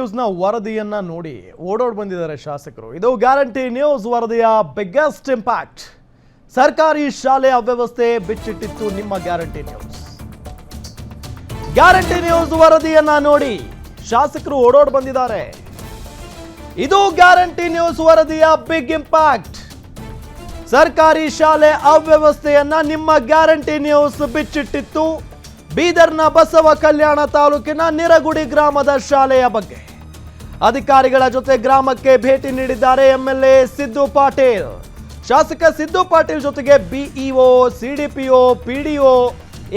ನ್ಯೂಸ್ನ ವರದಿಯನ್ನ ನೋಡಿ ಓಡೋಡ್ ಬಂದಿದ್ದಾರೆ ಶಾಸಕರು. ಇದು ಗ್ಯಾರಂಟಿ ನ್ಯೂಸ್ ವರದಿಯ ಬಿಗ್ಗೆಸ್ಟ್ ಇಂಪ್ಯಾಕ್ಟ್. ಸರ್ಕಾರಿ ಶಾಲೆ ಅವ್ಯವಸ್ಥೆ ಬಿಚ್ಚಿಟ್ಟಿತ್ತು ನಿಮ್ಮ ಗ್ಯಾರಂಟಿ ನ್ಯೂಸ್. ಗ್ಯಾರಂಟಿ ನ್ಯೂಸ್ ವರದಿಯನ್ನ ನೋಡಿ ಶಾಸಕರು ಓಡೋಡ್ ಬಂದಿದ್ದಾರೆ. ಇದು ಗ್ಯಾರಂಟಿ ನ್ಯೂಸ್ ವರದಿಯ ಬಿಗ್ ಇಂಪ್ಯಾಕ್ಟ್. ಸರ್ಕಾರಿ ಶಾಲೆ ಅವ್ಯವಸ್ಥೆಯನ್ನ ನಿಮ್ಮ ಗ್ಯಾರಂಟಿ ನ್ಯೂಸ್ ಬಿಚ್ಚಿಟ್ಟಿತ್ತು. ಬೀದರ್ನ ಬಸವ ಕಲ್ಯಾಣ ತಾಲೂಕಿನ ನಿರಗುಡಿ ಗ್ರಾಮದ ಶಾಲೆಯ ಬಗ್ಗೆ ಅಧಿಕಾರಿಗಳ ಜೊತೆ ಗ್ರಾಮಕ್ಕೆ ಭೇಟಿ ನೀಡಿದ್ದಾರೆ ಎಂಎಲ್ಎ ಸಿದ್ದು ಪಾಟೀಲ್. ಶಾಸಕ ಸಿದ್ದು ಪಾಟೀಲ್ ಜೊತೆಗೆ ಬಿಇಒ, ಸಿಡಿಪಿಒ, ಪಿಡಿಒ,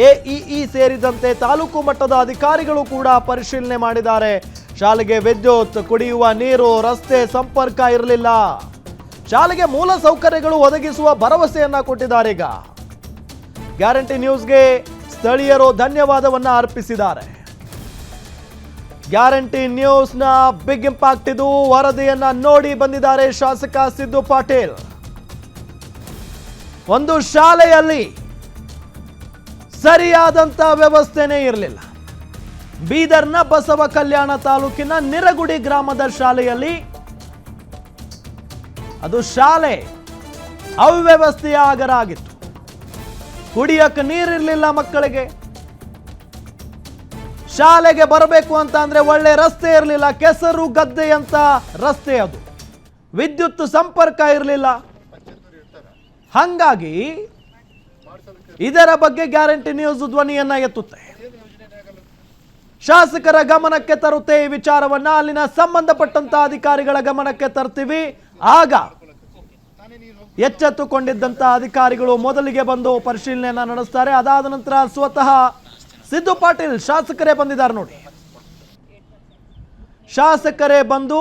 ಎಇಇ ಸೇರಿದಂತೆ ತಾಲೂಕು ಮಟ್ಟದ ಅಧಿಕಾರಿಗಳು ಕೂಡ ಪರಿಶೀಲನೆ ಮಾಡಿದ್ದಾರೆ. ಶಾಲೆಗೆ ವಿದ್ಯುತ್, ಕುಡಿಯುವ ನೀರು, ರಸ್ತೆ ಸಂಪರ್ಕ ಇರಲಿಲ್ಲ. ಶಾಲೆಗೆ ಮೂಲ ಸೌಕರ್ಯಗಳು ಒದಗಿಸುವ ಭರವಸೆಯನ್ನ ಕೊಟ್ಟಿದ್ದಾರೆ. ಈಗ ಗ್ಯಾರಂಟಿ ನ್ಯೂಸ್ಗೆ ಸ್ಥಳೀಯರು ಧನ್ಯವಾದವನ್ನ ಅರ್ಪಿಸಿದ್ದಾರೆ. ಗ್ಯಾರಂಟಿ ನ್ಯೂಸ್ನ ಬಿಗ್ ಇಂಪ್ಯಾಕ್ಟ್ ಇದು. ವರದಿಯನ್ನ ನೋಡಿ ಬಂದಿದ್ದಾರೆ ಶಾಸಕ ಸಿದ್ದು ಪಾಟೀಲ್. ಒಂದು ಶಾಲೆಯಲ್ಲಿ ಸರಿಯಾದಂತ ವ್ಯವಸ್ಥೆನೇ ಇರಲಿಲ್ಲ. ಬೀದರ್ನ ಬಸವ ಕಲ್ಯಾಣ ತಾಲೂಕಿನ ನಿರಗುಡಿ ಗ್ರಾಮದ ಶಾಲೆಯಲ್ಲಿ ಅದು ಶಾಲೆ ಅವ್ಯವಸ್ಥೆಯ ಆಗರ ಆಗಿತ್ತು. ಕುಡಿಯಕ್ಕೆ ನೀರಿರಲಿಲ್ಲ ಮಕ್ಕಳಿಗೆ. ಶಾಲೆಗೆ ಬರಬೇಕು ಅಂತ ಅಂದ್ರೆ ಒಳ್ಳೆ ರಸ್ತೆ ಇರಲಿಲ್ಲ. ಕೆಸರು ಗದ್ದೆ ಅಂತ ರಸ್ತೆ ಅದು. ವಿದ್ಯುತ್ ಸಂಪರ್ಕ ಇರಲಿಲ್ಲ. ಹಂಗಾಗಿ ಇದರ ಬಗ್ಗೆ ಗ್ಯಾರಂಟಿ ನ್ಯೂಸ್ ಧ್ವನಿಯನ್ನ ಎತ್ತುತ್ತೆ. ಶಾಸಕರ ಗಮನಕ್ಕೆ ತರುತ್ತೆ ಈ ವಿಚಾರವನ್ನ. ಅಲ್ಲಿನ ಸಂಬಂಧಪಟ್ಟಂತ ಅಧಿಕಾರಿಗಳ ಗಮನಕ್ಕೆ ತರ್ತೀವಿ. ಆಗ ಎಚ್ಚೆತ್ತುಕೊಂಡಿದ್ದಂತ ಅಧಿಕಾರಿಗಳು ಮೊದಲಿಗೆ ಬಂದು ಪರಿಶೀಲನೆಯನ್ನ ನಡೆಸ್ತಾರೆ. ಅದಾದ ನಂತರ ಸ್ವತಃ ಸಿದ್ದು ಪಾಟೀಲ್ ಶಾಸಕರೇ ಬಂದಿದ್ದಾರೆ ನೋಡಿ. ಶಾಸಕರೇ ಬಂದು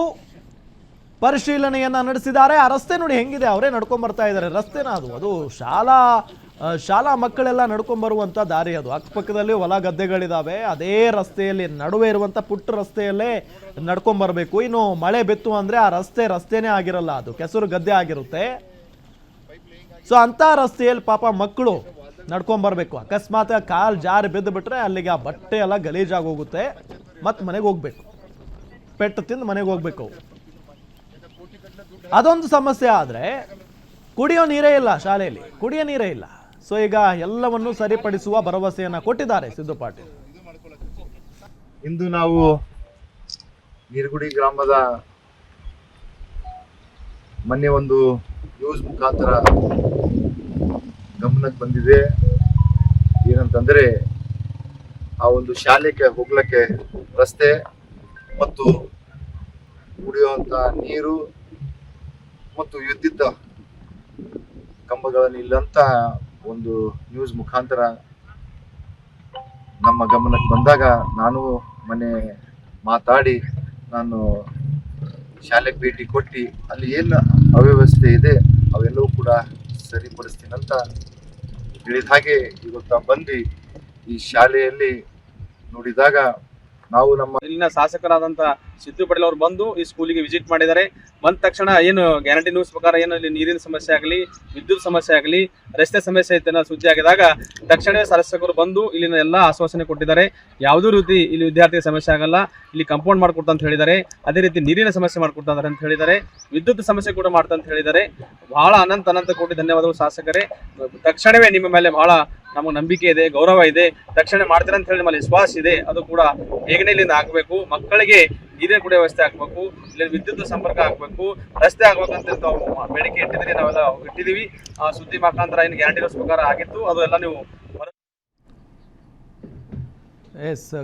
ಪರಿಶೀಲನೆಯನ್ನ ನಡೆಸಿದ್ದಾರೆ. ಆ ರಸ್ತೆ ನೋಡಿ ಹೆಂಗಿದೆ, ಅವರೇ ನಡ್ಕೊಂಡ್ ಬರ್ತಾ ಇದ್ದಾರೆ. ರಸ್ತೆನ ಅದು ಶಾಲಾ ಮಕ್ಕಳೆಲ್ಲ ನಡ್ಕೊಂಡ್ ಬರುವಂತ ದಾರಿ ಅದು. ಅಕ್ಕಪಕ್ಕದಲ್ಲಿ ಹೊಲ ಗದ್ದೆಗಳಿದಾವೆ. ಅದೇ ರಸ್ತೆಯಲ್ಲಿ ನಡುವೆ ಇರುವಂತ ಪುಟ್ಟ ರಸ್ತೆಯಲ್ಲೇ ನಡ್ಕೊಂಡ್ ಬರ್ಬೇಕು. ಇನ್ನು ಮಳೆ ಬಿತ್ತು ಅಂದ್ರೆ ಆ ರಸ್ತೆನೇ ಆಗಿರಲ್ಲ, ಅದು ಕೆಸರು ಗದ್ದೆ ಆಗಿರುತ್ತೆ. ಸೊ ಅಂತ ರಸ್ತೆಯಲ್ಲಿ ಪಾಪ ಮಕ್ಕಳು ನಡ್ಕೊಂಡ್ ಬರ್ಬೇಕು. ಅಕಸ್ಮಾತ್ ಕಾಲ್ ಜಾರಿ ಬಿದ್ದು ಬಿಟ್ರೆ ಅಲ್ಲಿಗೆ ಆ ಬಟ್ಟೆ ಎಲ್ಲ ಗಲೀಜಾಗಿ ಹೋಗುತ್ತೆ. ಮತ್ ಮನೆಗೆ ಹೋಗ್ಬೇಕು, ಪೆಟ್ಟು ತಿಂದು ಮನೆಗೆ ಹೋಗ್ಬೇಕು. ಅದೊಂದು ಸಮಸ್ಯೆ. ಆದ್ರೆ ಕುಡಿಯೋ ನೀರೇ ಇಲ್ಲ, ಶಾಲೆಯಲ್ಲಿ ಕುಡಿಯೋ ನೀರೇ ಇಲ್ಲ. ಸೊ ಈಗ ಎಲ್ಲವನ್ನು ಸರಿಪಡಿಸುವ ಭರವಸೆಯನ್ನ ಕೊಟ್ಟಿದ್ದಾರೆ ಸಿದ್ದು ಪಾಟೀಲ್. ಇಂದು ನಾವು ನೀರಗುಡಿ ಗ್ರಾಮದ ಮೊನ್ನೆ ಒಂದು ನ್ಯೂಸ್ ಮುಖಾಂತರ ಗಮನಕ್ಕೆ ಬಂದಿದೆ. ಏನಂತಂದ್ರೆ ಆ ಒಂದು ಶಾಲೆಗೆ ಹೋಗ್ಲಿಕ್ಕೆ ರಸ್ತೆ ಮತ್ತು ಕುಡಿಯುವಂತ ನೀರು ಮತ್ತು ವಿದ್ಯುತ್ ಕಂಬಗಳಲ್ಲಿ ಇಲ್ಲಂತ ಒಂದು ನ್ಯೂಸ್ ಮುಖಾಂತರ ನಮ್ಮ ಗಮನಕ್ಕೆ ಬಂದಾಗ ನಾನು ಮನೆ ಮಾತಾಡಿ ನಾನು ಶಾಲೆಗೆ ಭೇಟಿ ಕೊಟ್ಟು ಅಲ್ಲಿ ಏನು ಅವ್ಯವಸ್ಥೆ ಇದೆ ಅವೆಲ್ಲವೂ ಕೂಡ ಸರಿಪಡಿಸ್ತೀನಂತ ಹೇಳಿದ ಹಾಗೆ ಇವತ್ತು ಬಂದು ಈ ಶಾಲೆಯಲ್ಲಿ ನೋಡಿದಾಗ ನಾವು ನಮ್ಮ ಇಲ್ಲಿನ ಶಾಸಕರಾದಂತ ಸಿದ್ದು ಪಾಟೀಲ್ ಅವರು ಬಂದು ಈ ಸ್ಕೂಲಿಗೆ ವಿಸಿಟ್ ಮಾಡಿದ್ದಾರೆ. ಬಂದ ತಕ್ಷಣ ಏನು ಗ್ಯಾರಂಟಿ ನ್ಯೂಸ್ ಪ್ರಕಾರ ಏನು ಇಲ್ಲಿ ನೀರಿನ ಸಮಸ್ಯೆ ಆಗಲಿ, ವಿದ್ಯುತ್ ಸಮಸ್ಯೆ ಆಗಲಿ, ರಸ್ತೆ ಸಮಸ್ಯೆ ಐತೆ ಅನ್ನೋ ಸುದ್ದಿ ಆಗಿದಾಗ ತಕ್ಷಣವೇ ಶಾಸಕರು ಬಂದು ಇಲ್ಲಿನ ಎಲ್ಲ ಆಶ್ವಾಸನೆ ಕೊಟ್ಟಿದ್ದಾರೆ. ಯಾವುದೇ ರೀತಿ ಇಲ್ಲಿ ವಿದ್ಯಾರ್ಥಿಗಳ ಸಮಸ್ಯೆ ಆಗಲ್ಲ, ಇಲ್ಲಿ ಕಂಪೌಂಡ್ ಮಾಡ್ಕೊಡ್ತಾ ಅಂತ ಹೇಳಿದ್ದಾರೆ. ಅದೇ ರೀತಿ ನೀರಿನ ಸಮಸ್ಯೆ ಮಾಡ್ಕೊಡ್ತಾರೆ ಅಂತ ಹೇಳಿದ್ದಾರೆ. ವಿದ್ಯುತ್ ಸಮಸ್ಯೆ ಕೂಡ ಮಾಡ್ತಾ ಅಂತ ಹೇಳಿದ್ದಾರೆ. ಬಹಳ ಅನಂತ ಕೋಟಿ ಧನ್ಯವಾದಗಳು ಶಾಸಕರೇ. ತಕ್ಷಣವೇ ನಿಮ್ಮ ಮೇಲೆ ಬಹಳ ನಮಗೆ ನಂಬಿಕೆ ಇದೆ, ಗೌರವ ಇದೆ. ತಕ್ಷಣ ಮಾಡ್ತಾರೆ ಅಂತ ಹೇಳಿ ನಮ್ಮಲ್ಲಿ ವಿಶ್ವಾಸ ಇದೆ. ಅದು ಕೂಡ ಬೇಗನೆ ಇಲ್ಲಿಂದ ಆಗಬೇಕು. ಮಕ್ಕಳಿಗೆ ನೀರಿನ ಕುಡಿಯೋ ವ್ಯವಸ್ಥೆ ಆಗ್ಬೇಕು, ಇಲ್ಲಿ ವಿದ್ಯುತ್ ಸಂಪರ್ಕ ಆಗ್ಬೇಕು, ರಸ್ತೆ ಆಗ್ಬೇಕಂತ ಬೇಡಿಕೆ ಇಟ್ಟಿದ್ರೆ ನಾವೆಲ್ಲ ಇಟ್ಟಿದೀವಿ. ಆ ಸುದ್ದಿ ಮುಖಾಂತರ ಏನು ಗ್ಯಾರಂಟಿ ನ್ಯೂಸ್ ಪ್ರಕಾರ ಆಗಿತ್ತು ಅದು ಎಲ್ಲ ನೀವು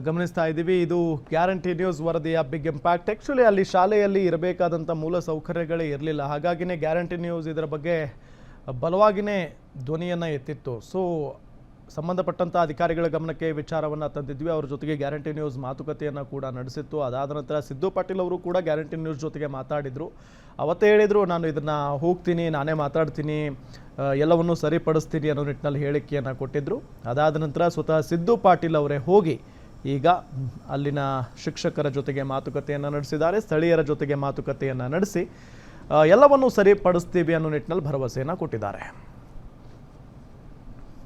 ಗಮನಿಸ್ತಾ ಇದ್ದೀವಿ. ಇದು ಗ್ಯಾರಂಟಿ ನ್ಯೂಸ್ ವರದಿಯ ಬಿಗ್ ಇಂಪ್ಯಾಕ್ಟ್. ಆ್ಯಕ್ಚುಲಿ ಅಲ್ಲಿ ಶಾಲೆಯಲ್ಲಿ ಇರಬೇಕಾದಂಥ ಮೂಲ ಸೌಕರ್ಯಗಳೇ ಇರಲಿಲ್ಲ. ಹಾಗಾಗಿನೇ ಗ್ಯಾರಂಟಿ ನ್ಯೂಸ್ ಇದರ ಬಗ್ಗೆ ಬಲವಾಗಿನೇ ಧ್ವನಿಯನ್ನು ಎತ್ತಿತ್ತು. ಸೊ ಸಂಬಂಧಪಟ್ಟಂಥ ಅಧಿಕಾರಿಗಳ ಗಮನಕ್ಕೆ ವಿಚಾರವನ್ನು ತಂದಿದ್ವಿ. ಅವ್ರ ಜೊತೆಗೆ ಗ್ಯಾರಂಟಿ ನ್ಯೂಸ್ ಮಾತುಕತೆಯನ್ನು ಕೂಡ ನಡೆಸಿತ್ತು. ಅದಾದ ನಂತರ ಸಿದ್ದು ಪಾಟೀಲ್ ಅವರು ಕೂಡ ಗ್ಯಾರಂಟಿ ನ್ಯೂಸ್ ಜೊತೆಗೆ ಮಾತಾಡಿದರು. ಅವತ್ತೇ ಹೇಳಿದರು, ನಾನು ಇದನ್ನು ಹೋಗ್ತೀನಿ, ನಾನೇ ಮಾತಾಡ್ತೀನಿ, ಎಲ್ಲವನ್ನೂ ಸರಿಪಡಿಸ್ತೀನಿ ಅನ್ನೋ ನಿಟ್ಟಿನಲ್ಲಿ ಹೇಳಿಕೆಯನ್ನು ಕೊಟ್ಟಿದ್ದರು. ಅದಾದ ನಂತರ ಸ್ವತಃ ಸಿದ್ದು ಪಾಟೀಲ್ ಅವರೇ ಹೋಗಿ ಈಗ ಅಲ್ಲಿನ ಶಿಕ್ಷಕರ ಜೊತೆಗೆ ಮಾತುಕತೆಯನ್ನು ನಡೆಸಿದ್ದಾರೆ. ಸ್ಥಳೀಯರ ಜೊತೆಗೆ ಮಾತುಕತೆಯನ್ನು ನಡೆಸಿ ಎಲ್ಲವನ್ನೂ ಸರಿಪಡಿಸ್ತೀವಿ ಅನ್ನೋ ನಿಟ್ಟಿನಲ್ಲಿ ಭರವಸೆಯನ್ನು ಕೊಟ್ಟಿದ್ದಾರೆ.